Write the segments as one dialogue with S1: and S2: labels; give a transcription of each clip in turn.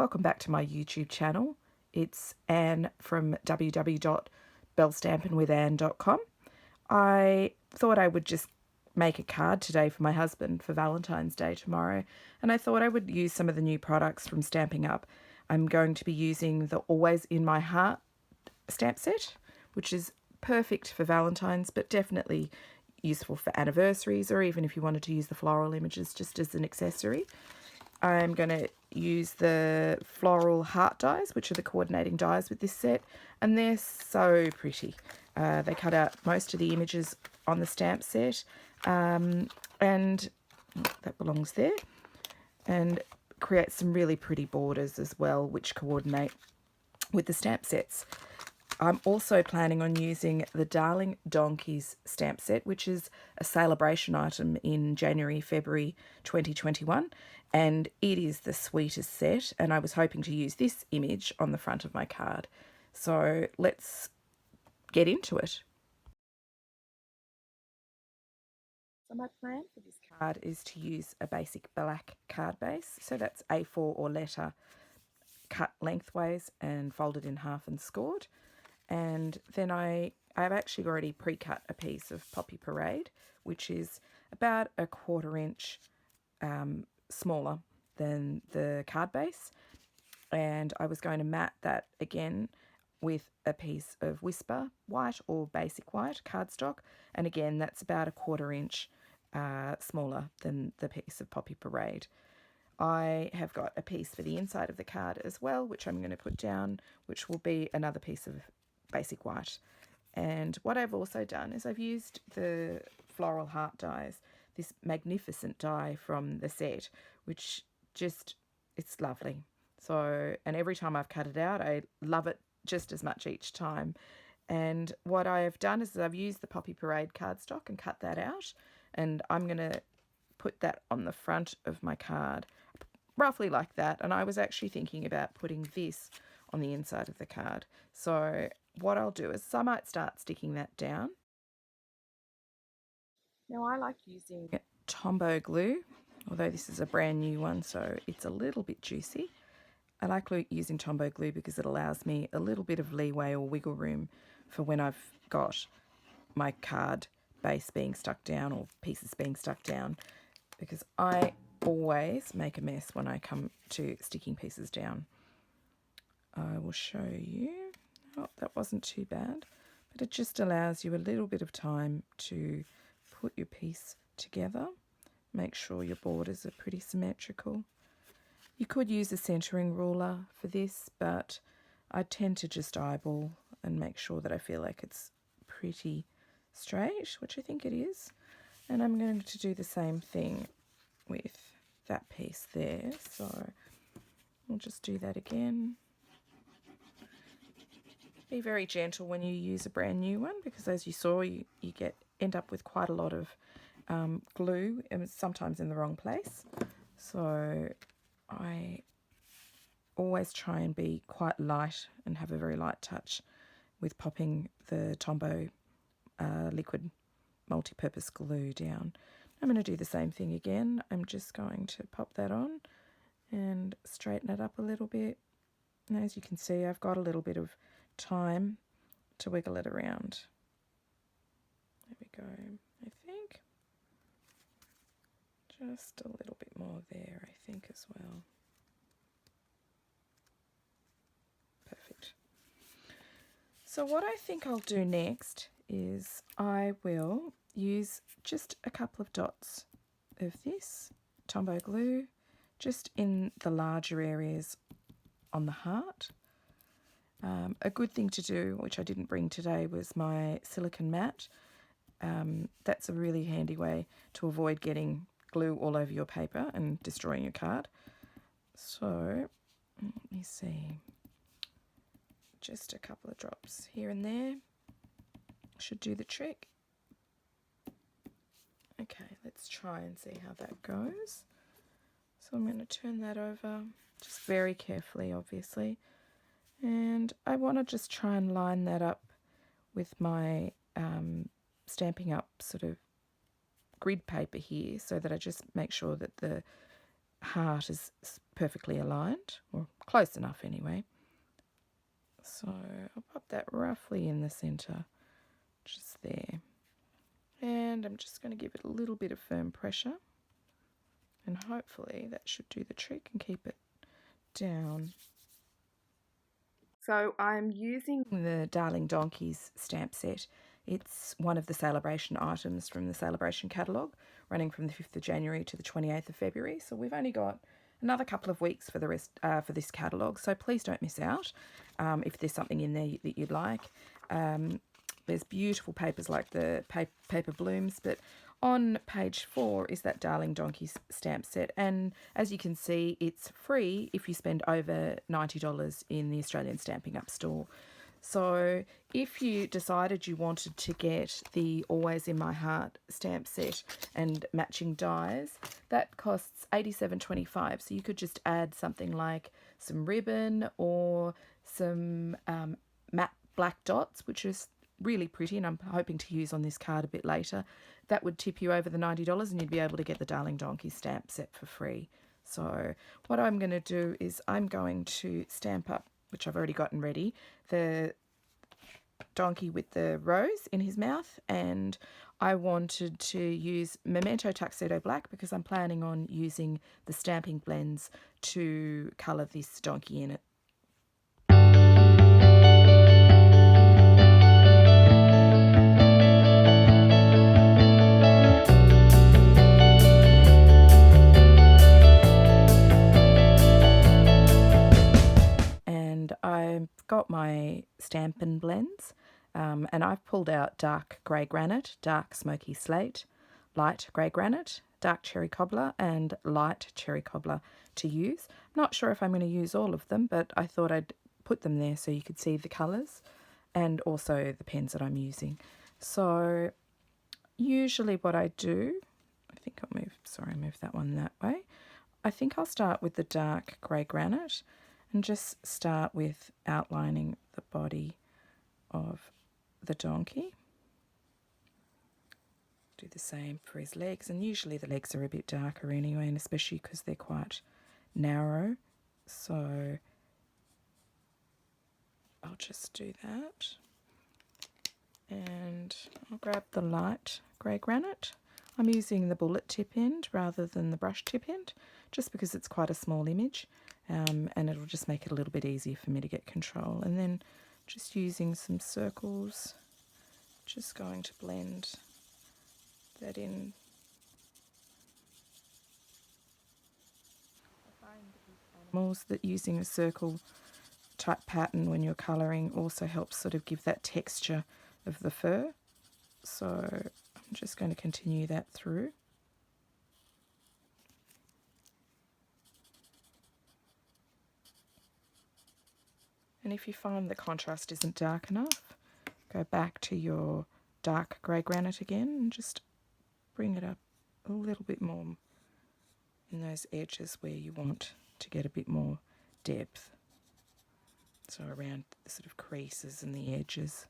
S1: Welcome back to my YouTube channel. It's Anne from www.BellestampinWithAnn.com. I thought I would just make a card today for my husband for Valentine's Day tomorrow, and I thought I would use some of the new products from Stampin' Up. I'm going to be using the Always in My Heart stamp set, which is perfect for Valentine's, but definitely useful for anniversaries, or even if you wanted to use the floral images just as an accessory. I'm going to use the floral heart dies, which are the coordinating dies with this set, and they're so pretty. They cut out most of the images on the stamp set, and that belongs there, and create some really pretty borders as well, which coordinate with the stamp sets. I'm also planning on using the Darling Donkeys stamp set, which is a celebration item in January, February 2021, and it is the sweetest set, and I was hoping to use this image on the front of my card. So let's get into it. So my plan for this card is to use a basic black card base, so that's A4 or letter cut lengthways and folded in half and scored. And then I've actually already pre-cut a piece of Poppy Parade, which is about a 1/4 inch smaller than the card base. And I was going to mat that again with a piece of Whisper white or basic white cardstock. And again, that's about a 1/4 inch smaller than the piece of Poppy Parade. I have got a piece for the inside of the card as well, which I'm going to put down, which will be another piece of basic white. And what I've also done is I've used the floral heart dies, this magnificent die from the set, which just, it's lovely. So, and every time I've cut it out, I love it just as much each time. And what I have done is I've used the Poppy Parade cardstock and cut that out, and I'm going to put that on the front of my card, roughly like that. And I was actually thinking about putting this on the inside of the card. So what I'll do is I might start sticking that down. Now I like using Tombow glue, although this is a brand new one, so it's a little bit juicy. I like using Tombow glue because it allows me a little bit of leeway or wiggle room for when I've got my card base being stuck down or pieces being stuck down, because I always make a mess when I come to sticking pieces down. I will show you. Oh, that wasn't too bad, but it just allows you a little bit of time to put your piece together. Make sure your borders are pretty symmetrical. You could use a centering ruler for this, but I tend to just eyeball and make sure that I feel like it's pretty straight, which I think it is. And I'm going to do the same thing with that piece there. So we'll just do that again. Be very gentle when you use a brand new one, because as you saw, you end up with quite a lot of glue, and sometimes in the wrong place. So I always try and be quite light and have a very light touch with popping the Tombow liquid multi-purpose glue down. I'm going to do the same thing again. I'm just going to pop that on and straighten it up a little bit. And as you can see, I've got a little bit of time to wiggle it around. There we go, I think. Just a little bit more there, I think, as well. Perfect. So what I think I'll do next is I will use just a couple of dots of this Tombow glue just in the larger areas on the heart. A good thing to do, which I didn't bring today, was my silicone mat. That's a really handy way to avoid getting glue all over your paper and destroying your card. So let me see, just a couple of drops here and there should do the trick. Okay, let's try and see how that goes. So I'm going to turn that over just very carefully, obviously. And I want to just try and line that up with my Stampin' Up sort of grid paper here, so that I just make sure that the heart is perfectly aligned, or close enough anyway. So I'll pop that roughly in the centre, just there. And I'm just going to give it a little bit of firm pressure, and hopefully that should do the trick and keep it down. So I'm using the Darling Donkeys stamp set. It's one of the celebration items from the celebration catalogue, running from the 5th of January to the 28th of February. So we've only got another couple of weeks for the rest for this catalogue. So please don't miss out if there's something in there that you'd like. There's beautiful papers like the paper blooms, but on page 4 is that Darling Donkeys stamp set, and as you can see, it's free if you spend over $90 in the Australian Stampin' Up store. So if you decided you wanted to get the Always in My Heart stamp set and matching dies, that costs $87.25. So you could just add something like some ribbon or some matte black dots, which is really pretty, and I'm hoping to use on this card a bit later. That would tip you over the $90 and you'd be able to get the Darling Donkey stamp set for free. So what I'm going to do is I'm going to stamp up, which I've already gotten ready, the donkey with the rose in his mouth, and I wanted to use Memento Tuxedo Black because I'm planning on using the stamping blends to colour this donkey in it. I've got my Stampin' blends, and I've pulled out dark grey granite, dark smoky slate, light grey granite, dark cherry cobbler, and light cherry cobbler to use. I'm not sure if I'm going to use all of them, but I thought I'd put them there so you could see the colours and also the pens that I'm using. So usually what I do, I think I'll move that one that way. I think I'll start with the dark grey granite and just start with outlining the body of the donkey. Do the same for his legs, and usually the legs are a bit darker anyway, and especially because they're quite narrow. So I'll just do that. And I'll grab the light grey granite. I'm using the bullet tip end rather than the brush tip end, just because it's quite a small image. And it'll just make it a little bit easier for me to get control. And then just using some circles, just going to blend that in. I find with animals that using a circle type pattern when you're colouring also helps sort of give that texture of the fur. So I'm just going to continue that through. And if you find the contrast isn't dark enough, go back to your dark grey granite again and just bring it up a little bit more in those edges where you want to get a bit more depth. So around the sort of creases and the edges.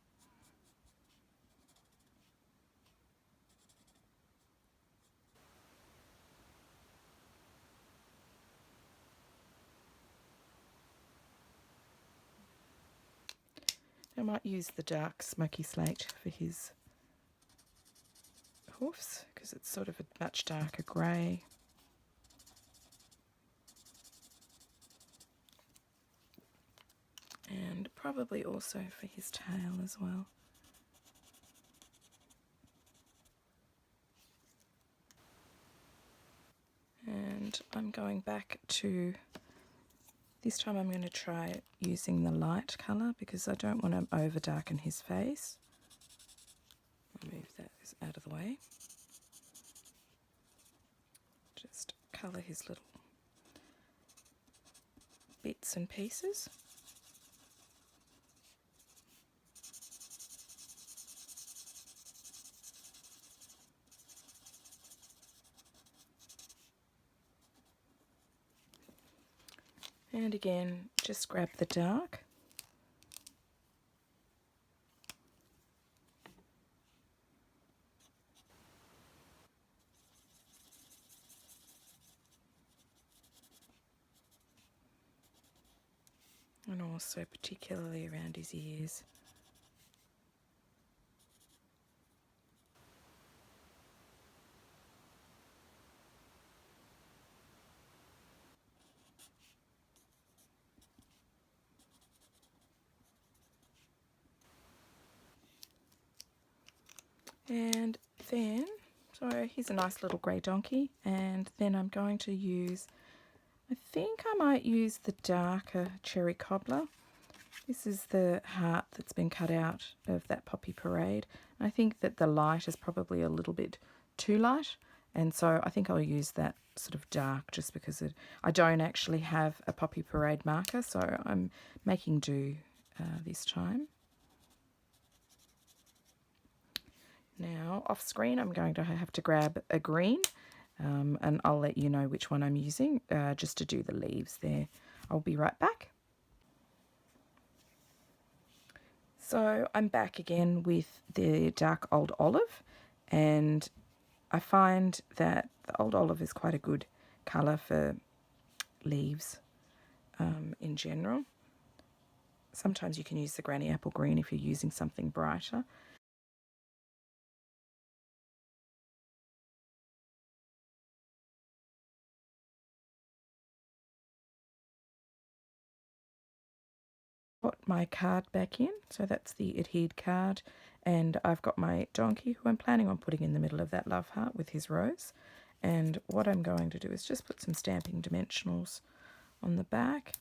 S1: I might use the dark smoky slate for his hoofs because it's sort of a much darker grey. And probably also for his tail as well. And I'm going back to, this time I'm going to try using the light colour because I don't want to over darken his face. I'll move that out of the way. Just colour his little bits and pieces. And again, just grab the dark. and also particularly around his ears. And then, so here's a nice little grey donkey, and then I'm going to use, I think I might use the darker cherry cobbler. This is the heart that's been cut out of that poppy parade. I think that the light is probably a little bit too light, and so I think I'll use that sort of dark just because I don't actually have a poppy parade marker, so I'm making do this time. Now, off screen, I'm going to have to grab a green, and I'll let you know which one I'm using just to do the leaves there. I'll be right back. So I'm back again with the dark old olive, and I find that the old olive is quite a good colour for leaves in general. Sometimes you can use the granny apple green if you're using something brighter. Put my card back in, so that's the adhered card, and I've got my donkey who I'm planning on putting in the middle of that love heart with his rose. And what I'm going to do is just put some stamping dimensionals on the back,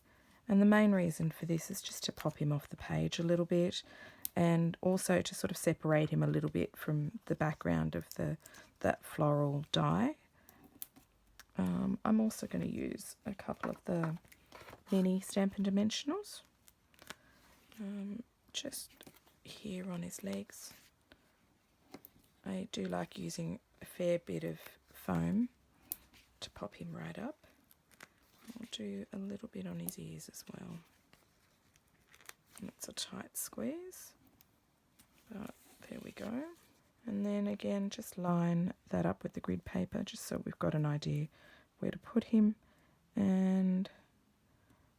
S1: and the main reason for this is just to pop him off the page a little bit, and also to sort of separate him a little bit from the background of that floral die. I'm also going to use a couple of the mini Stampin' Dimensionals, just here on his legs. I do like using a fair bit of foam to pop him right up. I'll do a little bit on his ears as well. And it's a tight squeeze, but there we go. And then again, just line that up with the grid paper just so we've got an idea where to put him, and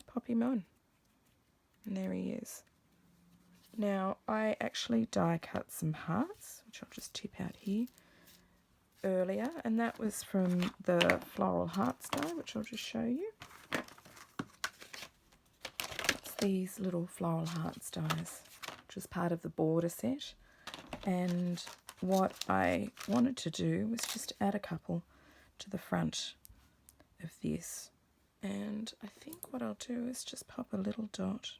S1: pop him on. And there he is. Now, I actually die cut some hearts, which I'll just tip out here, earlier, and that was from the Floral Hearts die, which I'll just show you. It's these little Floral Hearts dies, which is part of the border set. And what I wanted to do was just add a couple to the front of this. And I think what I'll do is just pop a little dot.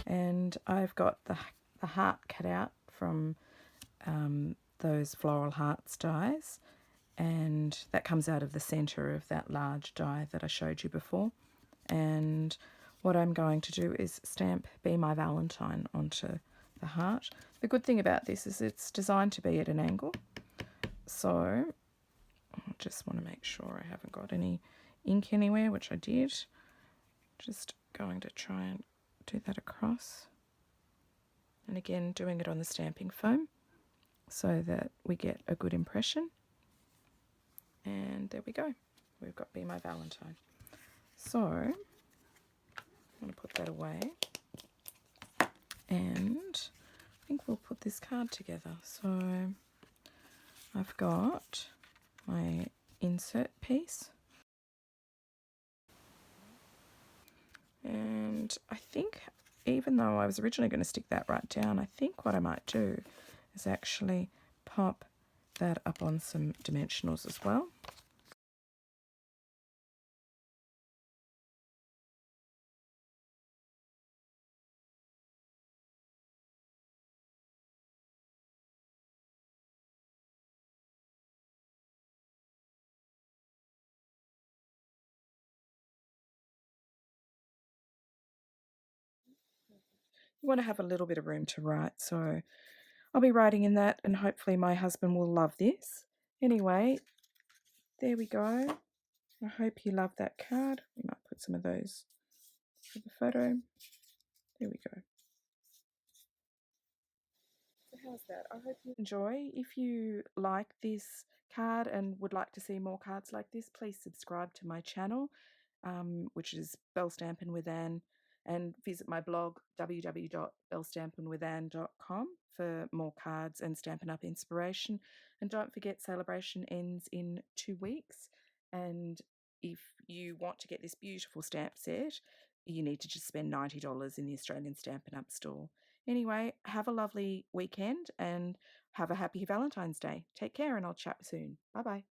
S1: And I've got the heart cut out from those Floral Hearts dies, and that comes out of the centre of that large die that I showed you before. And what I'm going to do is stamp Be My Valentine onto the heart. The good thing about this is it's designed to be at an angle, so I just want to make sure I haven't got any ink anywhere, which I did. Just going to try and do that across, and again doing it on the stamping foam so that we get a good impression. And there we go, we've got Be My Valentine. So I'm going to put that away, and I think we'll put this card together. So I've got my insert piece, and I think, even though I was originally going to stick that right down, I think what I might do is actually pop that up on some dimensionals as well. You want to have a little bit of room to write, so I'll be writing in that, and hopefully my husband will love this. Anyway, there we go. I hope you love that card. We might put some of those for the photo. There we go. So how's that? I hope you enjoy. If you like this card and would like to see more cards like this, please subscribe to my channel, which is BellestampinWithAnn, and visit my blog www.BellestampinWithAnn.com for more cards and Stampin' Up! Inspiration. And don't forget, celebration ends in 2 weeks. And if you want to get this beautiful stamp set, you need to just spend $90 in the Australian Stampin' Up! Store. Anyway, have a lovely weekend and have a happy Valentine's Day. Take care, and I'll chat soon. Bye bye.